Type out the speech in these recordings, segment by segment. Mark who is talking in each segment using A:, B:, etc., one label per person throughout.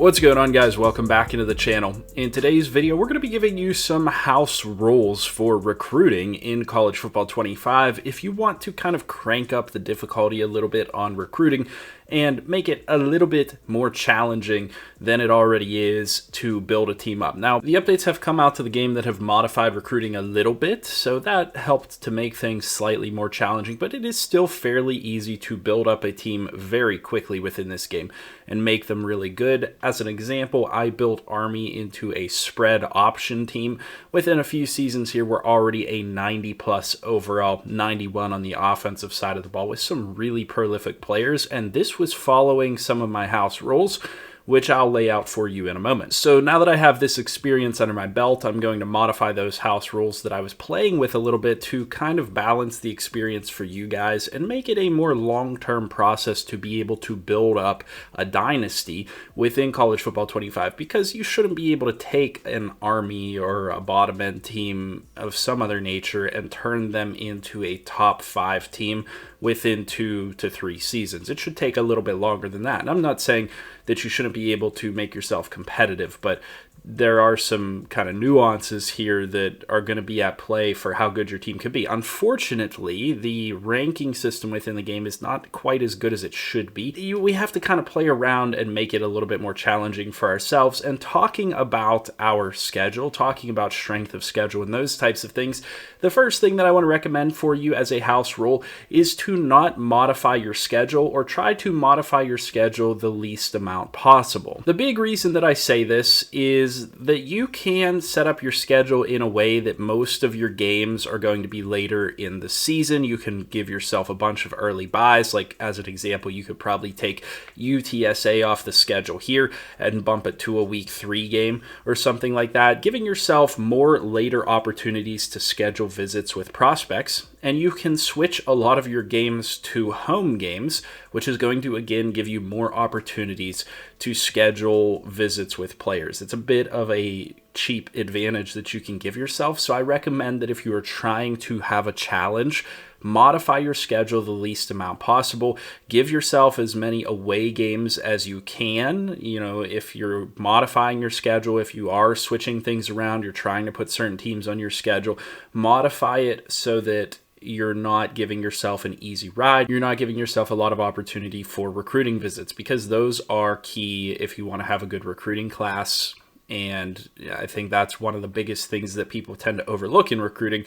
A: What's going on, guys? Welcome back into the channel. In today's video, we're going to be giving you some house rules for recruiting in College Football 25 if you want to kind of crank up the difficulty a little bit on recruiting and make it a little bit more challenging than it already is to build a team up. Now, the updates have come out to the game that have modified recruiting a little bit, so that helped to make things slightly more challenging, but it is still fairly easy to build up a team very quickly within this game and make them really good. As an example, I built Army into a spread option team. Within a few seasons here, we're already a 90 plus overall, 91 on the offensive side of the ball with some really prolific players, and this was following some of my house rules, which I'll lay out for you in a moment. So now that I have this experience under my belt, I'm going to modify those house rules that I was playing with a little bit to kind of balance the experience for you guys and make it a more long-term process to be able to build up a dynasty within College Football 25, because you shouldn't be able to take an Army or a bottom end team of some other nature and turn them into a top 5 team within 2 to 3 seasons. It should take a little bit longer than that. And I'm not saying that you shouldn't be able to make yourself competitive, but there are some kind of nuances here that are going to be at play for how good your team could be. Unfortunately, the ranking system within the game is not quite as good as it should be. We have to kind of play around and make it a little bit more challenging for ourselves. And talking about our schedule, talking about strength of schedule and those types of things, the first thing that I want to recommend for you as a house rule is to not modify your schedule, or try to modify your schedule the least amount possible. The big reason that I say this is that you can set up your schedule in a way that most of your games are going to be later in the season. You can give yourself a bunch of early buys. Like, as an example, you could probably take UTSA off the schedule here and bump it to a week 3 game or something like that, giving yourself more later opportunities to schedule visits with prospects. And you can switch a lot of your games to home games, which is going to, again, give you more opportunities to schedule visits with players. It's a bit of a cheap advantage that you can give yourself. So I recommend that if you are trying to have a challenge, modify your schedule the least amount possible. Give yourself as many away games as you can. You know, if you're modifying your schedule, if you are switching things around, you're trying to put certain teams on your schedule, modify it so that you're not giving yourself an easy ride. You're not giving yourself a lot of opportunity for recruiting visits, because those are key if you want to have a good recruiting class. And I think that's one of the biggest things that people tend to overlook in recruiting.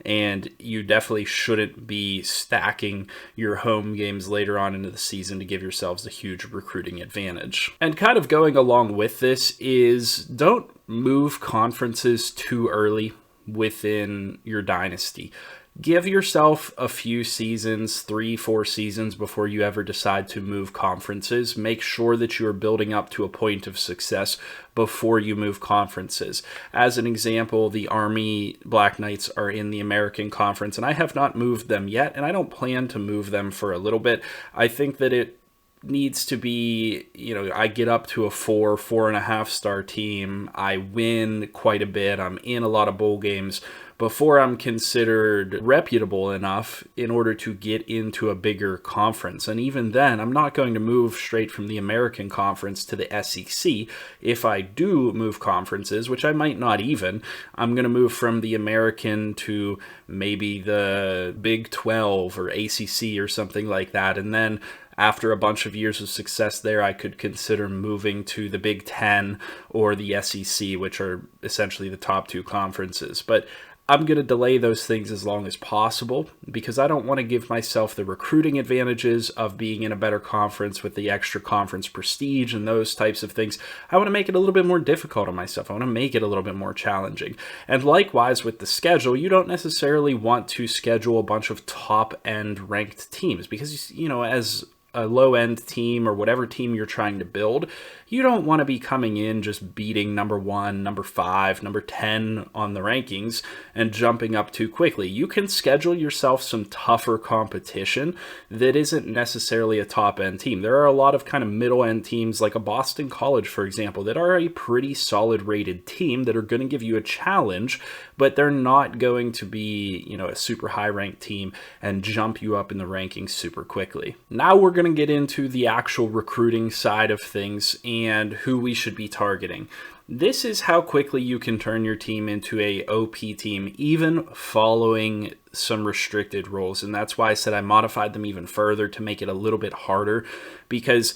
A: And you definitely shouldn't be stacking your home games later on into the season to give yourselves a huge recruiting advantage. And kind of going along with this is, don't move conferences too early within your dynasty. Give yourself a few seasons, 3-4 seasons, before you ever decide to move conferences. Make sure that you are building up to a point of success before you move conferences. As an example, the Army Black Knights are in the American Conference, and I have not moved them yet, and I don't plan to move them for a little bit. I think that it needs to be, I get up to a 4.5 star team. I win quite a bit. I'm in a lot of bowl games before I'm considered reputable enough in order to get into a bigger conference. And even then, I'm not going to move straight from the American Conference to the SEC. If I do move conferences, which I might not even, I'm going to move from the American to maybe the Big 12 or ACC or something like that. And then after a bunch of years of success there, I could consider moving to the Big 10 or the SEC, which are essentially the top 2 conferences. But I'm going to delay those things as long as possible, because I don't want to give myself the recruiting advantages of being in a better conference with the extra conference prestige and those types of things. I want to make it a little bit more difficult on myself. I want to make it a little bit more challenging. And likewise with the schedule, you don't necessarily want to schedule a bunch of top-end ranked teams, because, as a low-end team or whatever team you're trying to build, you don't want to be coming in just beating number 1, number 5, number 10 on the rankings and jumping up too quickly. You can schedule yourself some tougher competition that isn't necessarily a top-end team. There are a lot of kind of middle-end teams, like a Boston College, for example, that are a pretty solid rated team that are going to give you a challenge, but they're not going to be, a super high-ranked team and jump you up in the rankings super quickly. Now we're going to get into the actual recruiting side of things. and who we should be targeting. This is how quickly you can turn your team into a OP team, even following some restricted rules. And that's why I said I modified them even further to make it a little bit harder, because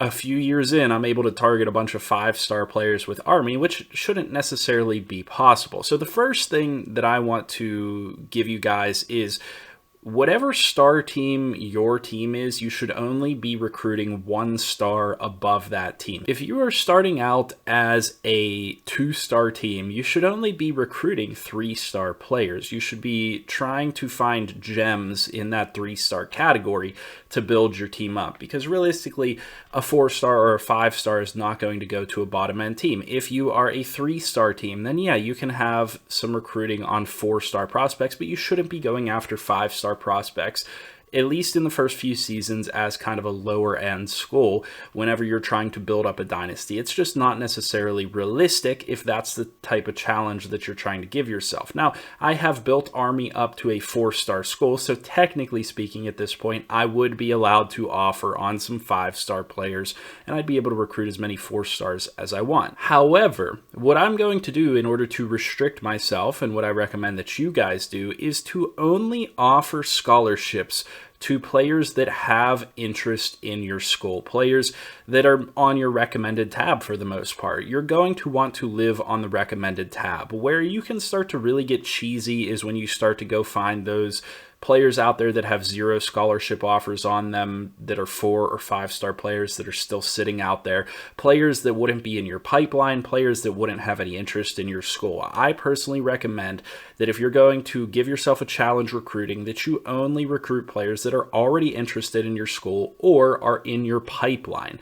A: a few years in, I'm able to target a bunch of 5-star players with Army, which shouldn't necessarily be possible. So the first thing that I want to give you guys is, whatever star team your team is, you should only be recruiting 1 star above that team. If you are starting out as a 2-star team, you should only be recruiting 3-star players. You should be trying to find gems in that 3-star category to build your team up, because realistically, a 4-star or a 5-star is not going to go to a bottom-end team. If you are a 3-star team, then yeah, you can have some recruiting on 4-star prospects, but you shouldn't be going after 5-star prospects, at least in the first few seasons, as kind of a lower end school whenever you're trying to build up a dynasty. It's just not necessarily realistic if that's the type of challenge that you're trying to give yourself. Now, I have built Army up to a 4-star school, so technically speaking at this point, I would be allowed to offer on some 5-star players, and I'd be able to recruit as many 4-stars as I want. However, what I'm going to do in order to restrict myself, and what I recommend that you guys do, is to only offer scholarships to players that have interest in your school, players that are on your recommended tab for the most part. You're going to want to live on the recommended tab. Where you can start to really get cheesy is when you start to go find those players out there that have 0 scholarship offers on them, that are 4 or 5-star players that are still sitting out there, players that wouldn't be in your pipeline, players that wouldn't have any interest in your school. I personally recommend that if you're going to give yourself a challenge recruiting, that you only recruit players that are already interested in your school or are in your pipeline.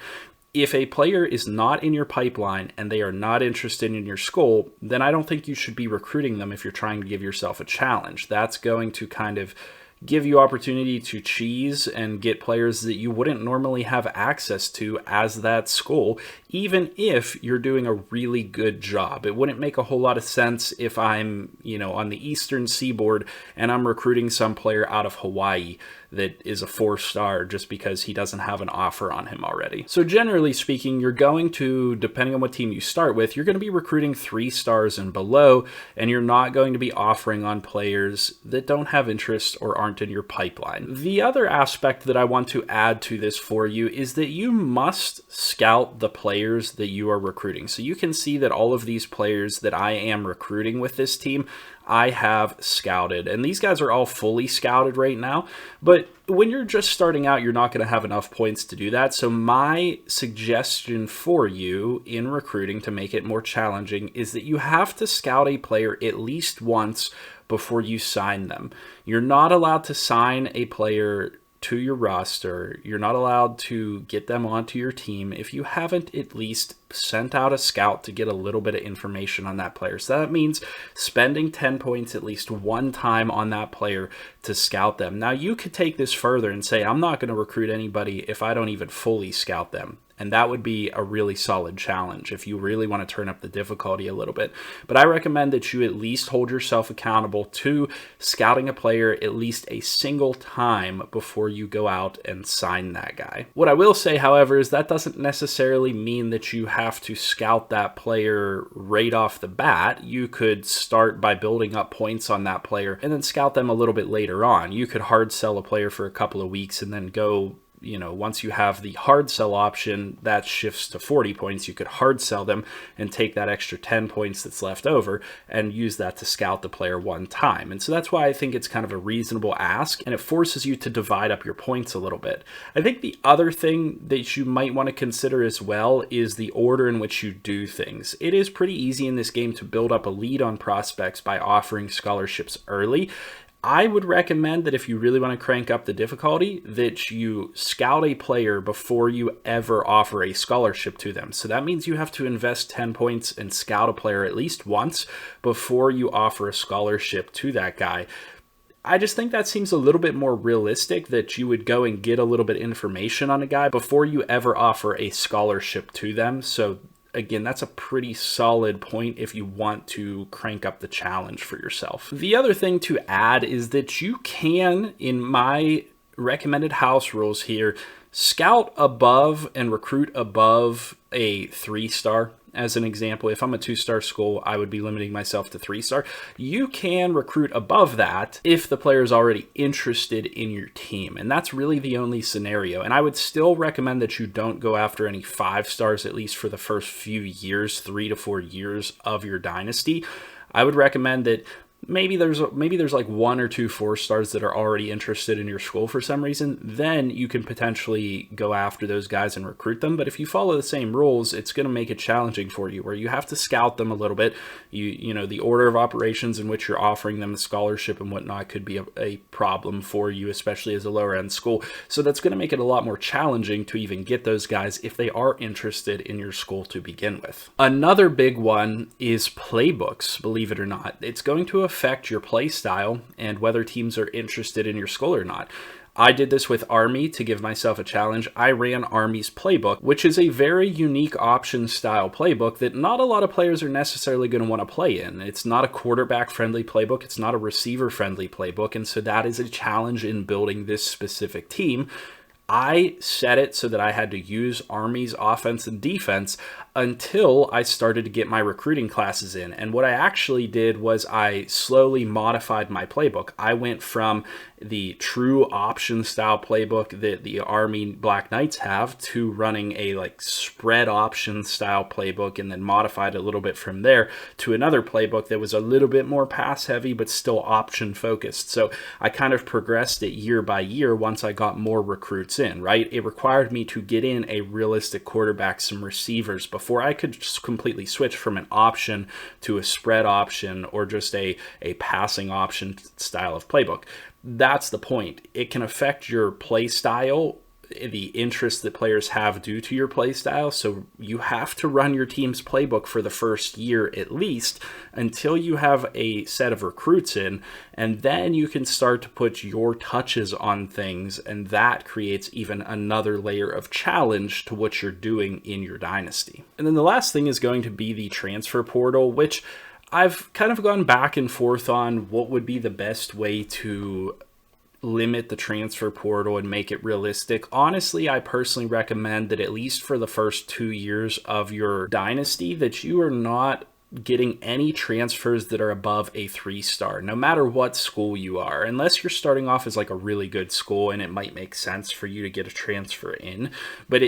A: If a player is not in your pipeline and they are not interested in your school, then I don't think you should be recruiting them if you're trying to give yourself a challenge. That's going to kind of give you opportunity to cheese and get players that you wouldn't normally have access to as that school, even if you're doing a really good job. It wouldn't make a whole lot of sense if I'm, on the eastern seaboard and I'm recruiting some player out of Hawaii that is a 4-star just because he doesn't have an offer on him already. So generally speaking, you're going to, depending on what team you start with, you're going to be recruiting 3 stars and below, and you're not going to be offering on players that don't have interest or aren't in your pipeline. The other aspect that I want to add to this for you is that you must scout the players that you are recruiting. So you can see that all of these players that I am recruiting with this team, I have scouted, and these guys are all fully scouted right now, but when you're just starting out, you're not going to have enough points to do that. So my suggestion for you in recruiting to make it more challenging is that you have to scout a player at least once before you sign them. You're not allowed to sign a player to your roster. You're not allowed to get them onto your team if you haven't at least sent out a scout to get a little bit of information on that player. So that means spending 10 points at least one time on that player to scout them. Now you could take this further and say, I'm not going to recruit anybody if I don't even fully scout them. And that would be a really solid challenge if you really want to turn up the difficulty a little bit. But I recommend that you at least hold yourself accountable to scouting a player at least a single time before you go out and sign that guy. What I will say, however, is that doesn't necessarily mean that you have to scout that player right off the bat. You could start by building up points on that player and then scout them a little bit later on. You could hard sell a player for a couple of weeks and then go, once you have the hard sell option, that shifts to 40 points. You could hard sell them and take that extra 10 points that's left over and use that to scout the player one time. And so that's why I think it's kind of a reasonable ask, and it forces you to divide up your points a little bit. I think the other thing that you might want to consider as well is the order in which you do things. It is pretty easy in this game to build up a lead on prospects by offering scholarships early. I would recommend that if you really want to crank up the difficulty, that you scout a player before you ever offer a scholarship to them. So that means you have to invest 10 points and scout a player at least once before you offer a scholarship to that guy. I just think that seems a little bit more realistic, that you would go and get a little bit of information on a guy before you ever offer a scholarship to them. So again, that's a pretty solid point if you want to crank up the challenge for yourself. The other thing to add is that you can, in my recommended house rules here, scout above and recruit above a 3-star as an example. If I'm a 2-star school, I would be limiting myself to 3-star. You can recruit above that if the player is already interested in your team. And that's really the only scenario. And I would still recommend that you don't go after any 5-stars, at least for the first few years, 3 to 4 years of your dynasty. I would recommend that maybe there's like 1 or 2 4-stars that are already interested in your school for some reason. Then you can potentially go after those guys and recruit them. But if you follow the same rules, it's going to make it challenging for you, where you have to scout them a little bit. You know, the order of operations in which you're offering them a scholarship and whatnot could be a problem for you, especially as a lower end school. So that's going to make it a lot more challenging to even get those guys if they are interested in your school to begin with. Another big one is playbooks, believe it or not. It's going to affect your play style and whether teams are interested in your school or not. I did this with Army to give myself a challenge. I ran Army's playbook, which is a very unique option style playbook that not a lot of players are necessarily going to want to play in. It's not a quarterback friendly playbook. It's not a receiver friendly playbook. And so that is a challenge in building this specific team. I set it so that I had to use Army's offense and defense until I started to get my recruiting classes in. And what I actually did was I slowly modified my playbook. I went from the true option style playbook that the Army Black Knights have to running a like spread option style playbook, and then modified a little bit from there to another playbook that was a little bit more pass heavy but still option focused. So I kind of progressed it year by year once I got more recruits in, right? It required me to get in a realistic quarterback, some receivers, before I could just completely switch from an option to a spread option or just a passing option style of playbook. That's the point. It can affect your play style, the interest that players have due to your play style. So you have to run your team's playbook for the first year at least until you have a set of recruits in, and then you can start to put your touches on things, and that creates even another layer of challenge to what you're doing in your dynasty. And then the last thing is going to be the transfer portal, which I've kind of gone back and forth on what would be the best way to limit the transfer portal and make it realistic. Honestly, I personally recommend that at least for the first 2 years of your dynasty that you are not getting any transfers that are above a 3-star, no matter what school you are, unless you're starting off as like a really good school and it might make sense for you to get a transfer in. But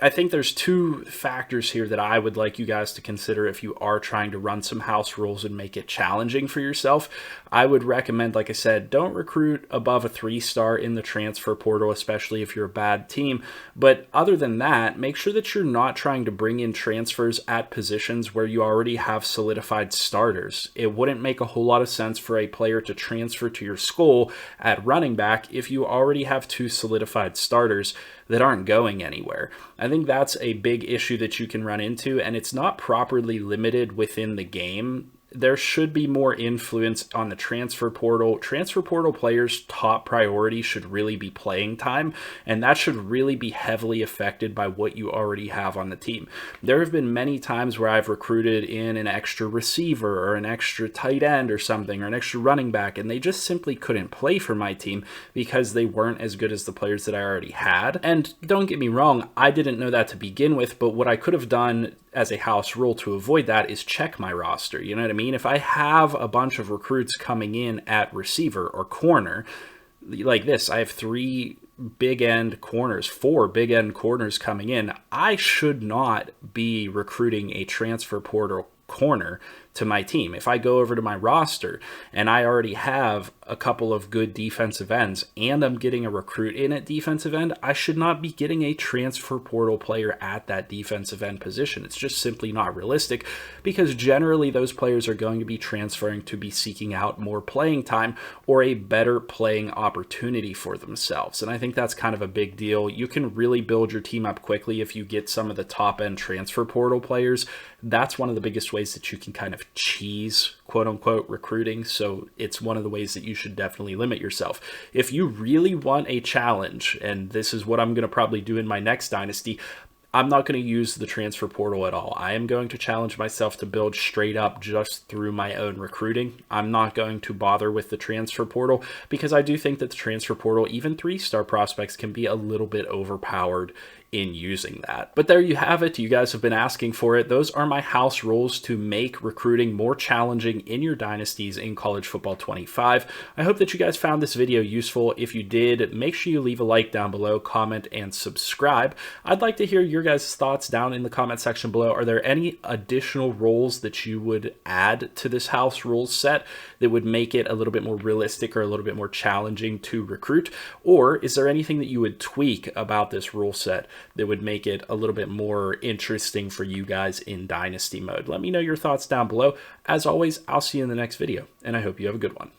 A: I think there's 2 factors here that I would like you guys to consider if you are trying to run some house rules and make it challenging for yourself. I would recommend, like I said, don't recruit above a 3-star in the transfer portal, especially if you're a bad team. But other than that, make sure that you're not trying to bring in transfers at positions where you already have solidified starters. It wouldn't make a whole lot of sense for a player to transfer to your school at running back if you already have 2 solidified starters that aren't going anywhere. I think that's a big issue that you can run into, and it's not properly limited within the game. There should be more influence on the transfer portal. Transfer portal players' top priority should really be playing time, and that should really be heavily affected by what you already have on the team. There have been many times where I've recruited in an extra receiver or an extra tight end or something, or an extra running back, and they just simply couldn't play for my team because they weren't as good as the players that I already had. And don't get me wrong, I didn't know that to begin with, but what I could have done as a house rule to avoid that is check my roster. You know what I mean? If I have a bunch of recruits coming in at receiver or corner, like this, I have 4 big end corners coming in, I should not be recruiting a transfer portal corner to my team. If I go over to my roster and I already have a couple of good defensive ends and I'm getting a recruit in at defensive end, I should not be getting a transfer portal player at that defensive end position. It's just simply not realistic, because generally those players are going to be transferring to be seeking out more playing time or a better playing opportunity for themselves. And I think that's kind of a big deal. You can really build your team up quickly if you get some of the top end transfer portal players. That's one of the biggest ways that you can kind of cheese, quote unquote, recruiting. So it's one of the ways that you should definitely limit yourself. If you really want a challenge, and this is what I'm going to probably do in my next dynasty, I'm not going to use the transfer portal at all. I am going to challenge myself to build straight up just through my own recruiting. I'm not going to bother with the transfer portal, because I do think that the transfer portal, even 3-star prospects, can be a little bit overpowered in using that. But there you have it. You guys have been asking for it. Those are my house rules to make recruiting more challenging in your dynasties in college football 25. I hope that you guys found this video useful. If you did, make sure you leave a like down below, comment, and subscribe. I'd like to hear your guys' thoughts down in the comment section below. Are there any additional roles that you would add to this house rules set that would make it a little bit more realistic or a little bit more challenging to recruit? Or is there anything that you would tweak about this rule set that would make it a little bit more interesting for you guys in Dynasty mode? Let me know your thoughts down below. As always, I'll see you in the next video, and I hope you have a good one.